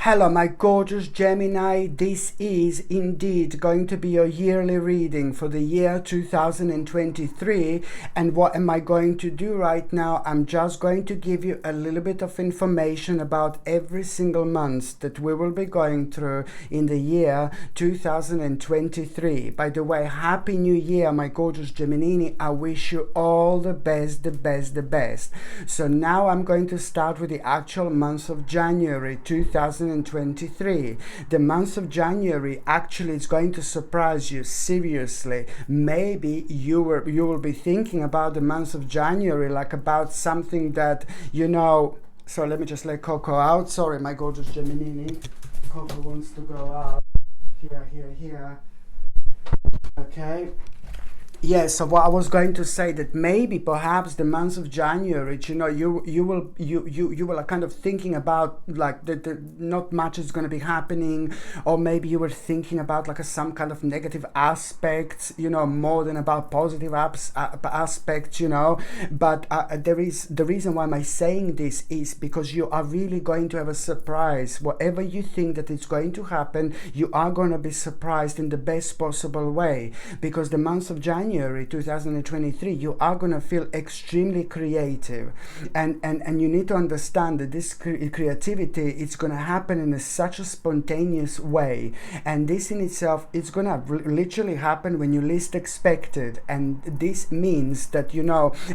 Hello, my gorgeous Gemini. This is indeed going to be your yearly reading for the year 2023. And what am I going to do right now? I'm just going to give you a little bit of information about every single month that we will be going through in the year 2023. By the way, Happy New Year, my gorgeous Gemini. I wish you all the best, the best, the best. So now I'm going to start with the actual month of January 2023. The month of January actually is going to surprise you seriously. Maybe you will be thinking about the month of January like about something that so let me just let Coco out. Sorry, my gorgeous Gemini. Coco wants to go out. Here. Okay. Yeah, so what I was going to say, that maybe perhaps the month of January, you will kind of thinking about like the not much is going to be happening, or maybe you were thinking about like some kind of negative aspects, more than about positive aspects, but there is the reason why I'm saying this is because you are really going to have a surprise. Whatever you think that it's going to happen, you are going to be surprised in the best possible way, because the month of January 2023, you are going to feel extremely creative, and you need to understand that this creativity, it's going to happen in such a spontaneous way, and this in itself, it's going to literally happen when you least expect it. And this means that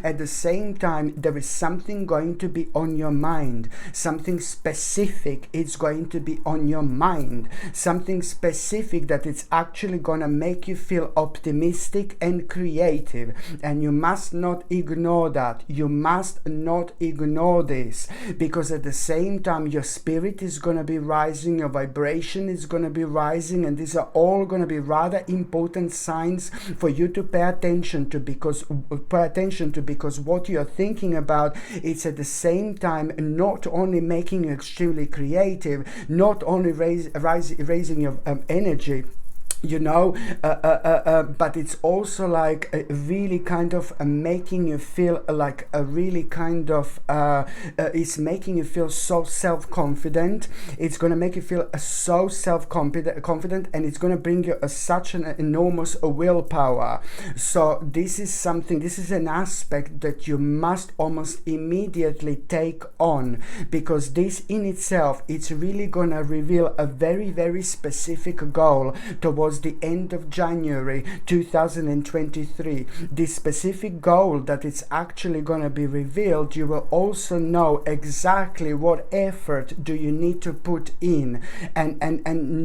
at the same time there is something going to be on your mind, something specific. It's going to be on your mind, something specific that it's actually going to make you feel optimistic and creative, and you must not ignore that. You must not ignore this, because at the same time your spirit is going to be rising, your vibration is going to be rising, and these are all going to be rather important signs for you to pay attention to, because what you're thinking about, it's at the same time not only making you extremely creative, not only raising your energy, but it's also like really kind of making you feel like a really kind of it's making you feel so self-confident. It's going to make you feel so self-confident, and it's going to bring you such an enormous willpower. So this is an aspect that you must almost immediately take on, because this in itself, it's really going to reveal a very, very specific goal towards the end of January 2023. This specific goal that it's actually going to be revealed, you will also know exactly what effort do you need to put in, and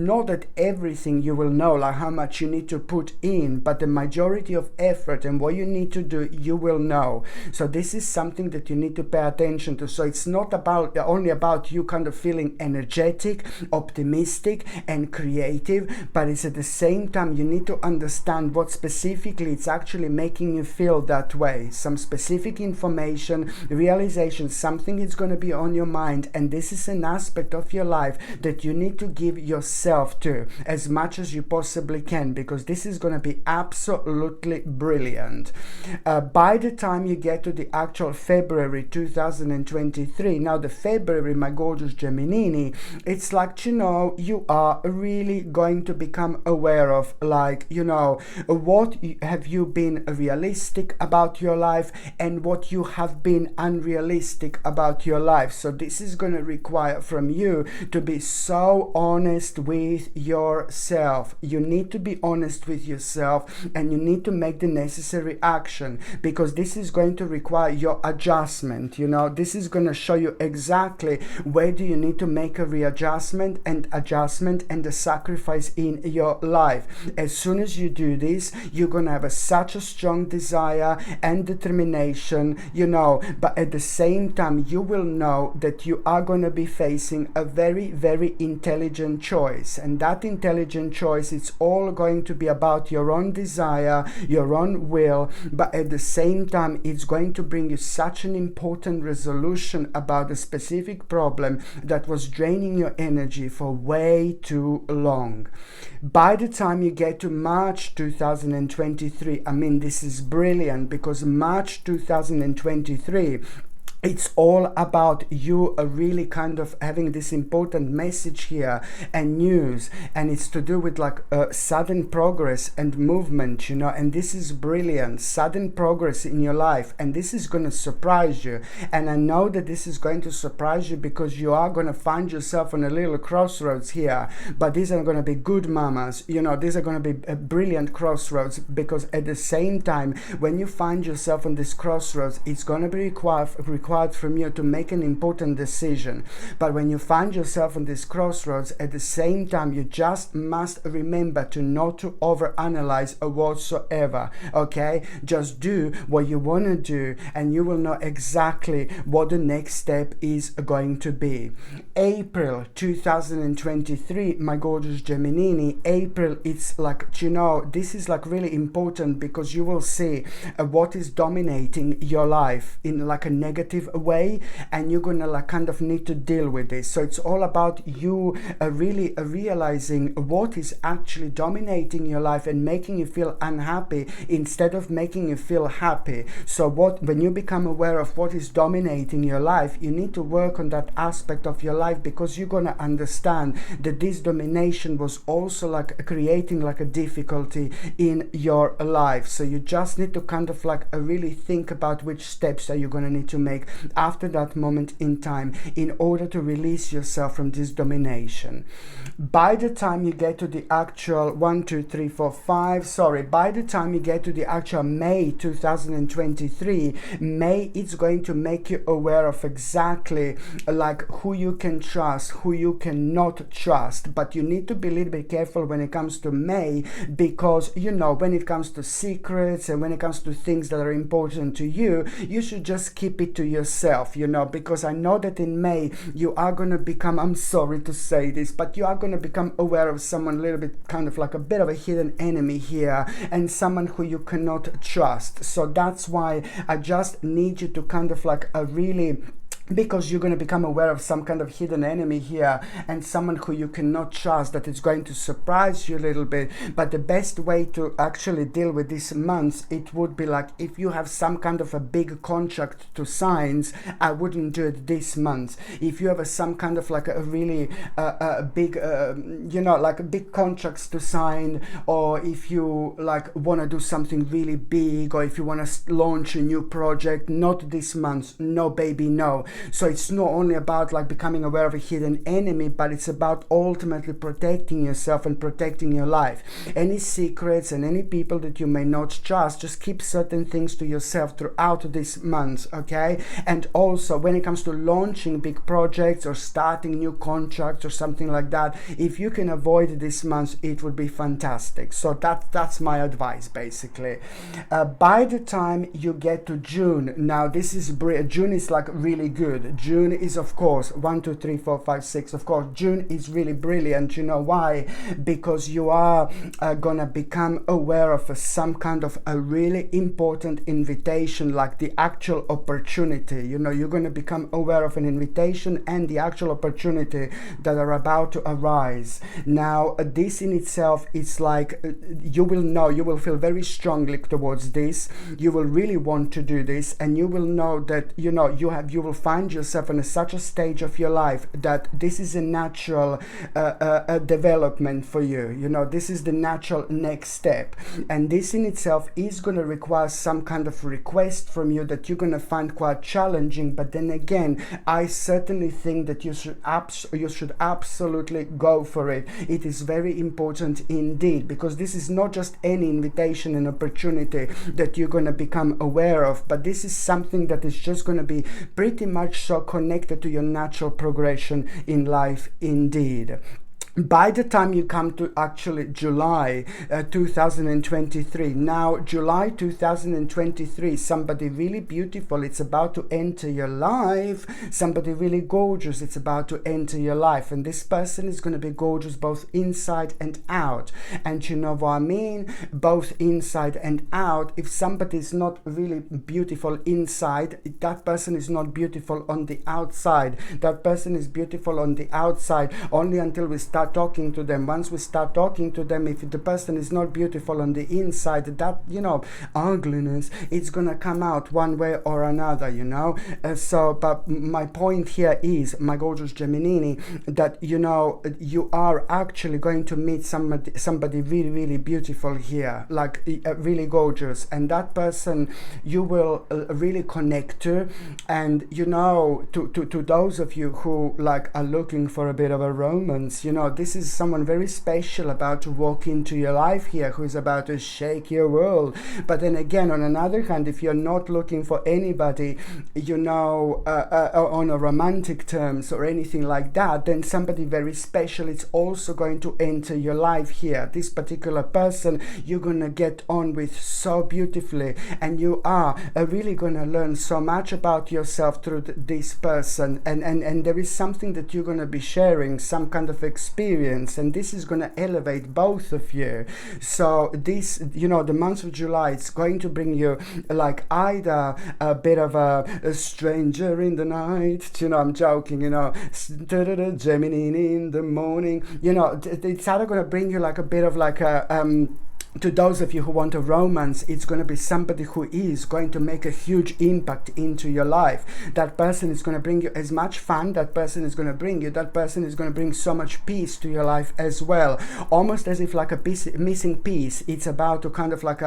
not that everything you will know, like how much you need to put in, but the majority of effort and what you need to do, you will know. So this is something that you need to pay attention to. So it's not only about you kind of feeling energetic, optimistic and creative, but it's at the same time you need to understand what specifically it's actually making you feel that way. Some specific information, realization, something is going to be on your mind, and this is an aspect of your life that you need to give yourself to as much as you possibly can, because this is going to be absolutely brilliant. By the time you get to the actual February 2023, now the February, my gorgeous Gemini, it's like you are really going to become aware of, like, what have you been realistic about your life and what you have been unrealistic about your life. So this is going to require from you to be so honest with yourself. You need to be honest with yourself, and you need to make the necessary action, because this is going to require your adjustment. This is going to show you exactly where do you need to make a readjustment and adjustment and the sacrifice in your life. As soon as you do this, you're going to have such a strong desire and determination, but at the same time you will know that you are going to be facing a very, very intelligent choice, and that intelligent choice, it's all going to be about your own desire, your own will, but at the same time it's going to bring you such an important resolution about a specific problem that was draining your energy for way too long. By the time you get to March 2023, this is brilliant, because March 2023 it's all about you really kind of having this important message here and news, and it's to do with like sudden progress and movement, you know, and this is brilliant, sudden progress in your life, and this is going to surprise you. And I know that this is going to surprise you because you are going to find yourself on a little crossroads here, but these are going to be good mamas, you know, these are going to be a brilliant crossroads, because at the same time when you find yourself on this crossroads, it's going to be required from you to make an important decision. But when you find yourself on this crossroads, at the same time you just must remember to not to overanalyze whatsoever. Okay, just do what you want to do, and you will know exactly what the next step is going to be. April 2023, my gorgeous Geminini, April, it's like, you know, this is like really important, because you will see what is dominating your life in like a negative way, and you're gonna like kind of need to deal with this. So it's all about you really realizing what is actually dominating your life and making you feel unhappy instead of making you feel happy. So when you become aware of what is dominating your life, you need to work on that aspect of your life, because you're gonna understand that this domination was also like creating like a difficulty in your life. So you just need to kind of like really think about which steps that you're gonna need to make after that moment in time in order to release yourself from this domination. By the time you get to the actual by the time you get to the actual May 2023, May, it's going to make you aware of exactly like who you can trust, who you cannot trust. But you need to be a little bit careful when it comes to May, because you know, when it comes to secrets and when it comes to things that are important to you, you should just keep it to yourself, you know, because I know that in May you are going to become, I'm sorry to say this, but you are going to become aware of someone a little bit kind of like a bit of a hidden enemy here, and someone who you cannot trust. So that's why I just need you to kind of like really, because you're going to become aware of some kind of hidden enemy here and someone who you cannot trust, that is going to surprise you a little bit. But the best way to actually deal with these months, it would be like, if you have some kind of a big contract to sign, I wouldn't do it this month. If you have some kind of like a really big you know, like big contracts to sign, or if you like want to do something really big, or if you want to launch a new project, not this month, no baby, no. So it's not only about like becoming aware of a hidden enemy, but it's about ultimately protecting yourself and protecting your life. Any secrets and any people that you may not trust, just keep certain things to yourself throughout this month, okay? And also when it comes to launching big projects or starting new contracts or something like that, if you can avoid this month, it would be fantastic. So that's my advice basically. By the time you get to June, now this is June is like really good. June is, of course, 1 2 3 4 5 6, of course June is really brilliant. You know why? Because you are gonna become aware of some kind of a really important invitation, like the actual opportunity. You know, you're gonna become aware of an invitation and the actual opportunity that are about to arise. Now this in itself is like, you will know, you will feel very strongly towards this, you will really want to do this, and you will know that, you know, you will find yourself in such a stage of your life that this is a natural development for you. You know, this is the natural next step, and this in itself is going to require some kind of request from you that you're going to find quite challenging. But then again, I certainly think that you should absolutely go for it. It is very important indeed, because this is not just any invitation and opportunity that you're going to become aware of, but this is something that is just going to be pretty much so connected to your natural progression in life indeed. By the time you come to actually July 2023, now July 2023, somebody really beautiful, it's about to enter your life. Somebody really gorgeous, it's about to enter your life, and this person is going to be gorgeous both inside and out. And you know what I mean, both inside and out. If somebody is not really beautiful inside, that person is not beautiful on the outside. That person is beautiful on the outside only until we start start talking to them. Once we start talking to them, if the person is not beautiful on the inside, that, you know, ugliness, it's gonna come out one way or another, you know. But my point here is, my gorgeous Gemini, that, you know, you are actually going to meet somebody really, really beautiful here, like really gorgeous, and that person you will really connect to. And, you know, to those of you who like are looking for a bit of a romance, you know, this is someone very special about to walk into your life here, who is about to shake your world. But then again, on another hand, if you're not looking for anybody, you know, on a romantic terms or anything like that, then somebody very special is also going to enter your life here. This particular person you're gonna get on with so beautifully, and you are really gonna learn so much about yourself through this person, and there is something that you're gonna be sharing, some kind of experience, and this is gonna elevate both of you. So this, you know, the month of July, it's going to bring you like either a bit of a stranger in the night, you know, I'm joking, you know, Gemini in the morning, you know, it's either going to bring you like a bit of like a to those of you who want a romance, it's going to be somebody who is going to make a huge impact into your life. That person is going to bring you as much fun, that person is going to bring you, that person is going to bring so much peace to your life as well. Almost as if like a missing piece, it's about to kind of like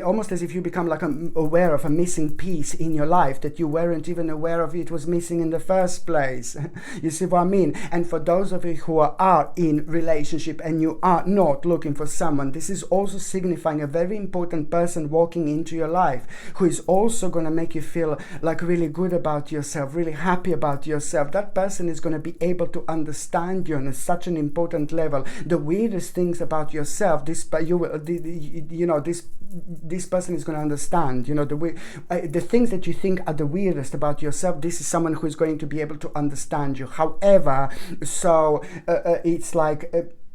almost as if you become like aware of a missing piece in your life that you weren't even aware of it was missing in the first place. You see what I mean? And for those of you who are in relationship and you are not looking for someone, this is also signifying a very important person walking into your life, who is also going to make you feel like really good about yourself, really happy about yourself. That person is going to be able to understand you on such an important level. The weirdest things about yourself, this person is going to understand. You know, the things that you think are the weirdest about yourself, this is someone who is going to be able to understand you. However, it's like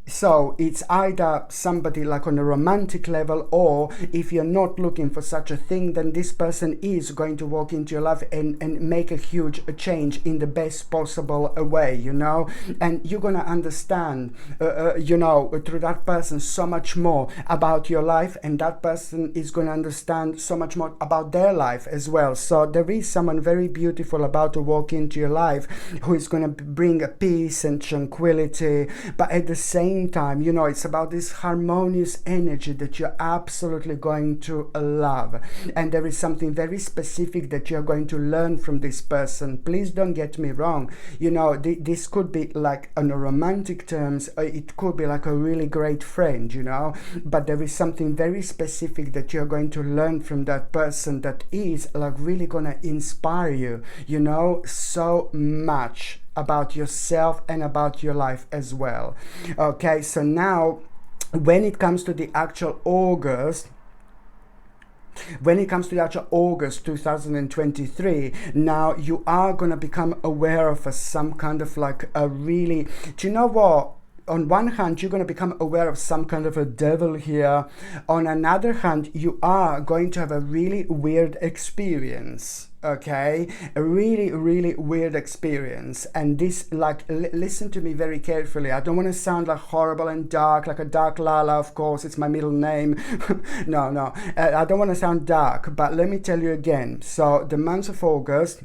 so it's either somebody like on a romantic level, or if you're not looking for such a thing, then this person is going to walk into your life and make a huge change in the best possible way, you know. And you're going to understand, you know, through that person so much more about your life, and that person is going to understand so much more about their life as well. So there is someone very beautiful about to walk into your life who is going to bring a peace and tranquility, but at the same time, you know, it's about this harmonious energy that you're absolutely going to love. And there is something very specific that you're going to learn from this person. Please don't get me wrong, you know, this could be like on a romantic terms, it could be like a really great friend, you know, but there is something very specific that you're going to learn from that person that is like really gonna inspire you, you know, so much about yourself and about your life as well. Okay, so now when it comes to the actual August 2023, now you are going to become aware of some kind of like a really, do you know what? On one hand, you're going to become aware of some kind of a devil here. On another hand, you are going to have a really weird experience. Okay, a really, really weird experience. And this, like, listen to me very carefully. I don't want to sound like horrible and dark, like a dark Lala, of course, it's my middle name. No, I don't want to sound dark, but let me tell you again. So the month of August,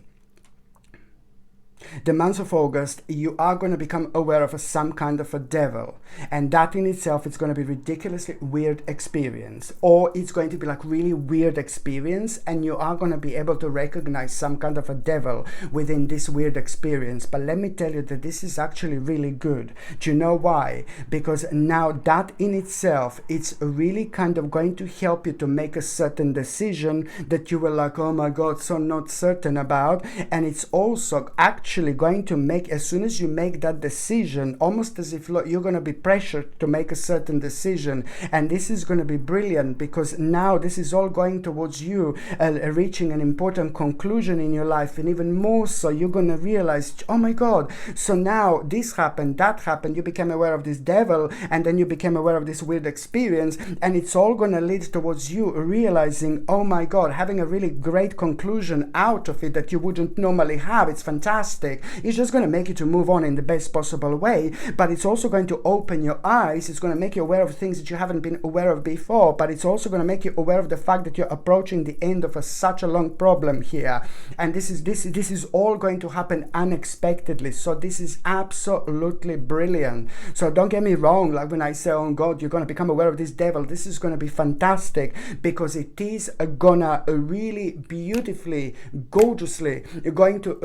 you are going to become aware of some kind of a devil, and that in itself is going to be ridiculously weird experience, or it's going to be like really weird experience, and you are going to be able to recognize some kind of a devil within this weird experience. But let me tell you that this is actually really good. Do you know why? Because now that in itself, it's really kind of going to help you to make a certain decision that you were like, oh my god, so not certain about. And it's also actually going to make, as soon as you make that decision, almost as if you're going to be pressured to make a certain decision. And this is going to be brilliant, because now this is all going towards you reaching an important conclusion in your life. And even more so, you're going to realize, oh my god, so now this happened, that happened, you became aware of this devil, and then you became aware of this weird experience, and it's all going to lead towards you realizing, oh my god, having a really great conclusion out of it that you wouldn't normally have. It's fantastic. fantastic. It's just going to make you to move on in the best possible way, but it's also going to open your eyes. It's going to make you aware of things that you haven't been aware of before, but it's also going to make you aware of the fact that you're approaching the end of such a long problem here. And this is all going to happen unexpectedly. So this is absolutely brilliant. So don't get me wrong, like when I say, oh God, you're going to become aware of this devil, this is going to be fantastic, because it is gonna really beautifully, gorgeously, you're going to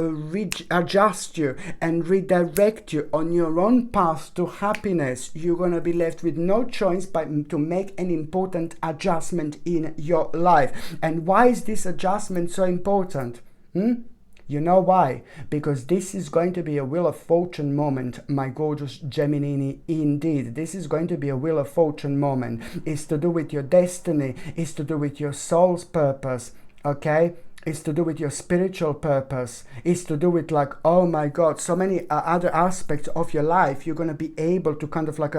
adjust you and redirect you on your own path to happiness. You're going to be left with no choice but to make an important adjustment in your life. And why is this adjustment so important? You know why? Because this is going to be a Wheel of Fortune moment, my gorgeous Gemini. Indeed, this is going to be a Wheel of Fortune moment. It's to do with your destiny. It's to do with your soul's purpose. Okay? It's to do with your spiritual purpose. It's to do with, like, oh my God, so many other aspects of your life you're going to be able to kind of like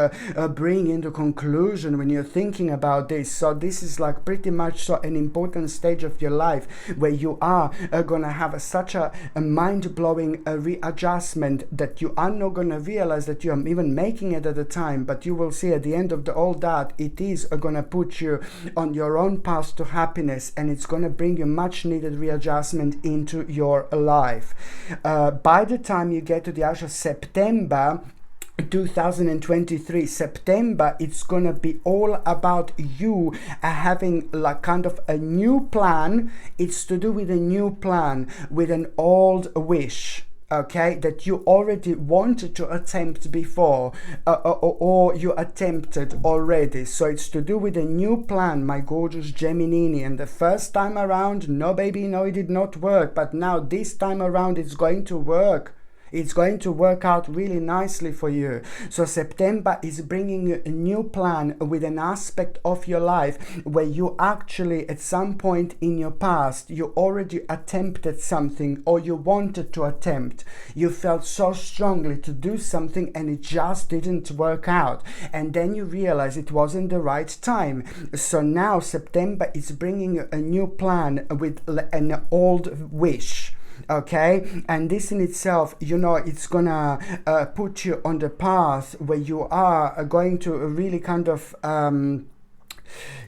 bring into conclusion when you're thinking about this. So this is like pretty much so an important stage of your life where you are going to have such a mind-blowing readjustment that you are not going to realize that you're even making it at the time, but you will see at the end of all that, it is going to put you on your own path to happiness, and it's going to bring you much needed readjustment into your life. By the time you get to the actual September 2023, September, it's gonna be all about you having like kind of a new plan. It's to do with a new plan, with an old wish, okay, that you already wanted to attempt before, or you attempted already. So it's to do with a new plan, my gorgeous Gemini. And the first time around, no baby, no, it did not work, but now this time around it's going to work. It's going to work out really nicely for you. So September is bringing you a new plan with an aspect of your life where you actually, at some point in your past, you already attempted something, or you wanted to attempt. You felt so strongly to do something and it just didn't work out. And then you realize it wasn't the right time. So now September is bringing you a new plan with an old wish. Okay, and this in itself, you know, it's gonna put you on the path where you are going to really kind of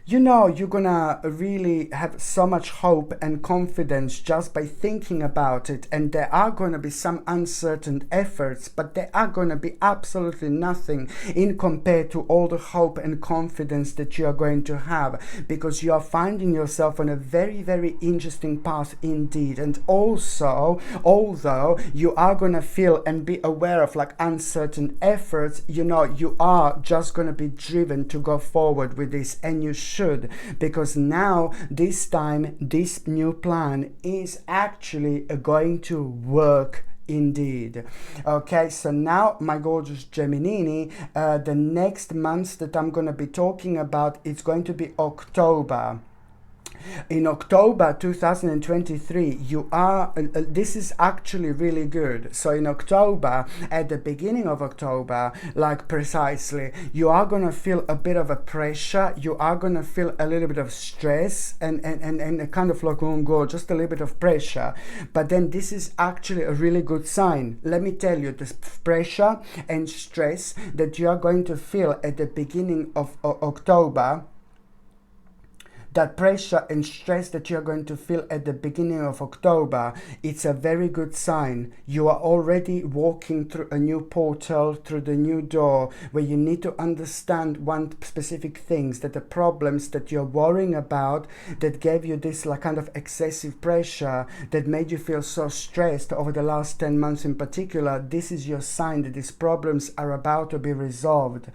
you know, you're gonna really have so much hope and confidence just by thinking about it. And there are gonna be some uncertain efforts, but they are gonna be absolutely nothing in compared to all the hope and confidence that you are going to have, because you are finding yourself on a very, very interesting path indeed. And also, although you are gonna feel and be aware of like uncertain efforts, you know, you are just gonna be driven to go forward with this, and you should, because now this time this new plan is actually going to work indeed. Okay, so now my gorgeous Gemini, the next month that I'm going to be talking about, it's going to be October. In October 2023, you are, this is actually really good. So in October, at the beginning of October, like precisely, you are going to feel a bit of a pressure. You are going to feel a little bit of stress and a kind of like, oh God, just a little bit of pressure. But then this is actually a really good sign. Let me tell you, this pressure and stress that you are going to feel at the beginning of October, that pressure and stress that you're going to feel at the beginning of October, it's a very good sign. You are already walking through a new portal, through the new door, where you need to understand one specific things, that the problems that you're worrying about, that gave you this like kind of excessive pressure, that made you feel so stressed over the last 10 months in particular, this is your sign that these problems are about to be resolved,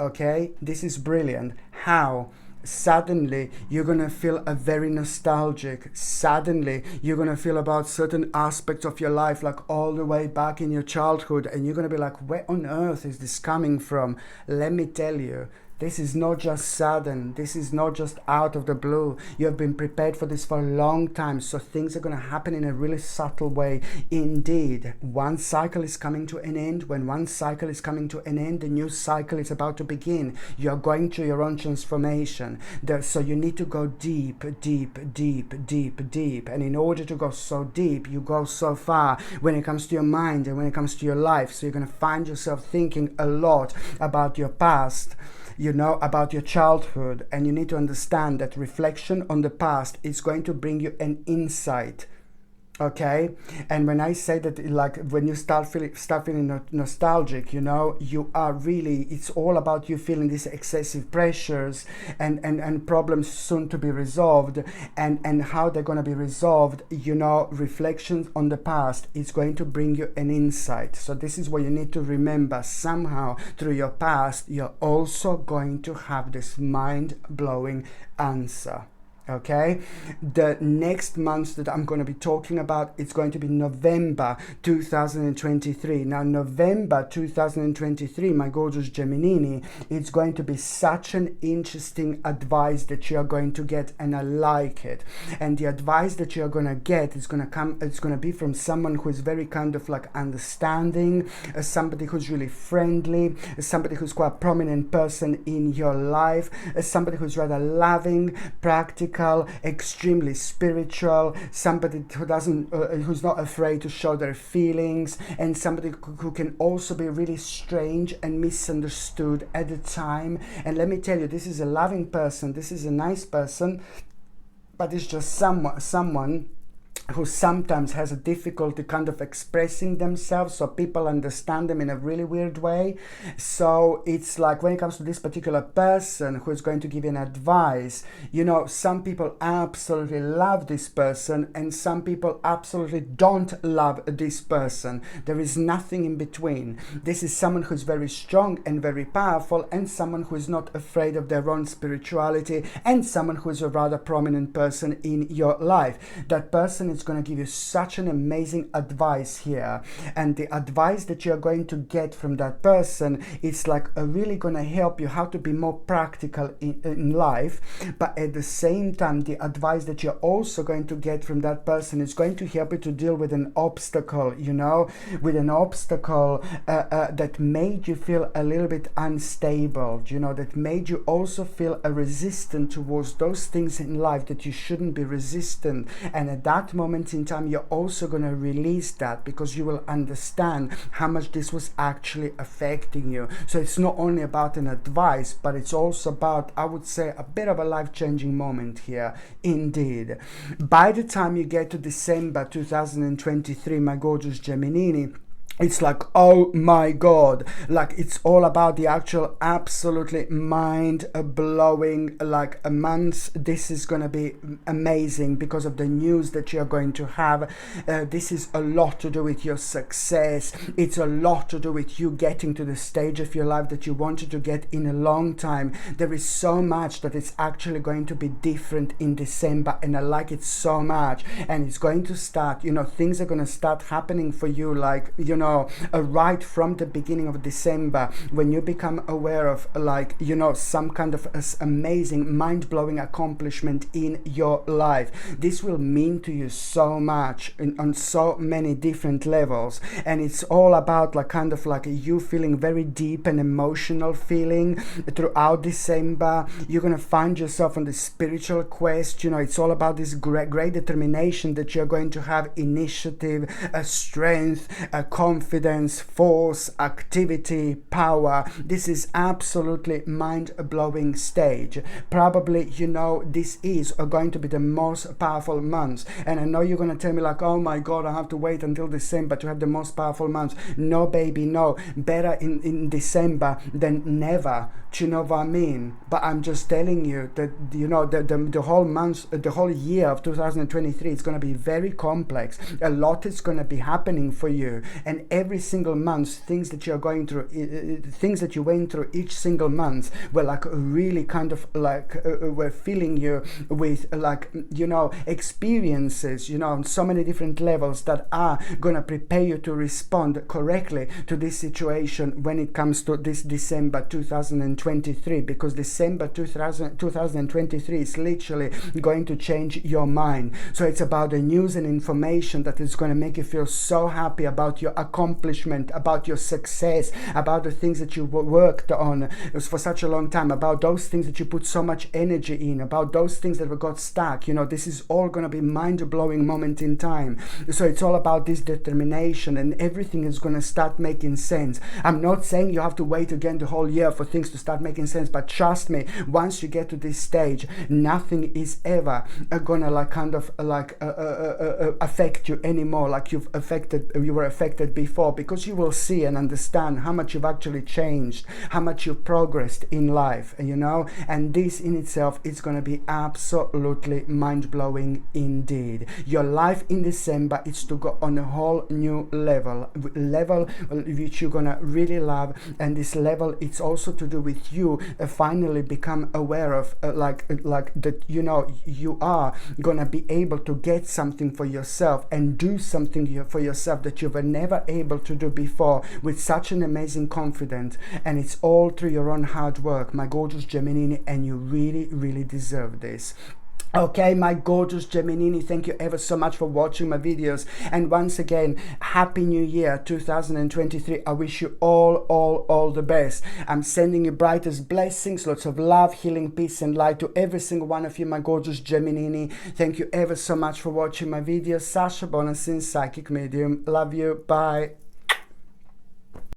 okay? This is brilliant. How? Suddenly you're gonna feel a very nostalgic. Suddenly you're gonna feel about certain aspects of your life, like all the way back in your childhood, and you're gonna be like, where on earth is this coming from? Let me tell you, This is not just sudden. This is not just out of the blue. You have been prepared for this for a long time. So things are going to happen in a really subtle way. Indeed, one cycle is coming to an end. When one cycle is coming to an end, the new cycle is about to begin. You are going through your own transformation. So you need to go deep, deep, deep, deep, deep. And in order to go so deep, you go so far when it comes to your mind and when it comes to your life. So you're going to find yourself thinking a lot about your past, you know, about your childhood, and you need to understand that reflection on the past is going to bring you an insight. Okay, and when I say that, like, when you start feeling nostalgic, you know, you are really, it's all about you feeling these excessive pressures and problems soon to be resolved, and how they're going to be resolved. You know, reflections on the past is going to bring you an insight. So this is what you need to remember. Somehow through your past, you're also going to have this mind-blowing answer. Okay, the next month that I'm going to be talking about, it's going to be November 2023. Now, November 2023, my gorgeous Geminini, it's going to be such an interesting advice that you're going to get, and I like it. And the advice that you're going to get is going to come, it's going to be from someone who is very kind of like understanding, somebody who's really friendly, somebody who's quite a prominent person in your life, somebody who's rather loving, practical, extremely spiritual, somebody who doesn't who's not afraid to show their feelings, and somebody who can also be really strange and misunderstood at the time. And let me tell you, this is a loving person, this is a nice person, but it's just someone who sometimes has a difficulty kind of expressing themselves, so people understand them in a really weird way. So it's like, when it comes to this particular person who is going to give you an advice, you know, some people absolutely love this person and some people absolutely don't love this person. There is nothing in between. This is someone who's very strong and very powerful, and someone who is not afraid of their own spirituality, and someone who is a rather prominent person in your life. That person is going to give you such an amazing advice here, and the advice that you're going to get from that person is like really going to help you how to be more practical in life. But at the same time, the advice that you're also going to get from that person is going to help you to deal with an obstacle, you know, with an obstacle that made you feel a little bit unstable, you know, that made you also feel a resistant towards those things in life that you shouldn't be resistant. And at that moment in time, you're also going to release that, because you will understand how much this was actually affecting you. So it's not only about an advice, but it's also about, I would say, a bit of a life-changing moment here indeed. By the time you get to December 2023, my gorgeous Geminini, it's like, oh my God, like it's all about the actual absolutely mind-blowing like a month. This is going to be amazing because of the news that you're going to have. This is a lot to do with your success. It's a lot to do with you getting to the stage of your life that you wanted to get in a long time. There is so much that is actually going to be different in December, and I like it so much. And it's going to start, you know, things are going to start happening for you, like, you know, right from the beginning of December, when you become aware of, like, you know, some kind of amazing mind-blowing accomplishment in your life. This will mean to you so much on so many different levels, and it's all about like kind of like you feeling very deep and emotional feeling throughout December. You're gonna find yourself on this spiritual quest. You know, it's all about this great determination that you're going to have, initiative, strength, confidence, force, activity, power. This is absolutely mind-blowing stage. Probably, you know, this is going to be the most powerful month. And I know you're going to tell me like, oh my God, I have to wait until December to have the most powerful month. No, baby, no. Better in December than never. Do you know what I mean? But I'm just telling you that, you know, the whole month, the whole year of 2023 is going to be very complex. A lot is going to be happening for you. And every single month, things that you're going through, things that you went through each single month were like really kind of like were filling you with like, you know, experiences, you know, on so many different levels that are gonna prepare you to respond correctly to this situation when it comes to this December 2023, because December 2023 is literally going to change your mind. So it's about the news and information that is going to make you feel so happy about your accomplishment, about your success, about the things that you worked on for such a long time, about those things that you put so much energy in, about those things that got stuck. You know, this is all going to be mind-blowing moment in time. So it's all about this determination, and everything is going to start making sense. I'm not saying you have to wait again the whole year for things to start making sense, but trust me, once you get to this stage, nothing is ever gonna like kind of like affect you anymore like you were affected before, because you will see and understand how much you've actually changed, how much you've progressed in life, you know. And this in itself is going to be absolutely mind-blowing indeed. Your life in December is to go on a whole new level which you're gonna really love, and this level, it's also to do with you finally become aware of like that, you know, you are gonna be able to get something for yourself and do something for yourself that you were never able to do before with such an amazing confidence. And it's all through your own hard work, my gorgeous Gemini, and you really, really deserve this. Okay, my gorgeous Gemini, thank you ever so much for watching my videos. And once again, Happy New Year 2023. I wish you all the best. I'm sending you brightest blessings, lots of love, healing, peace, and light to every single one of you, my gorgeous Gemini. Thank you ever so much for watching my videos. Sasha Bonasin, Psychic Medium. Love you. Bye.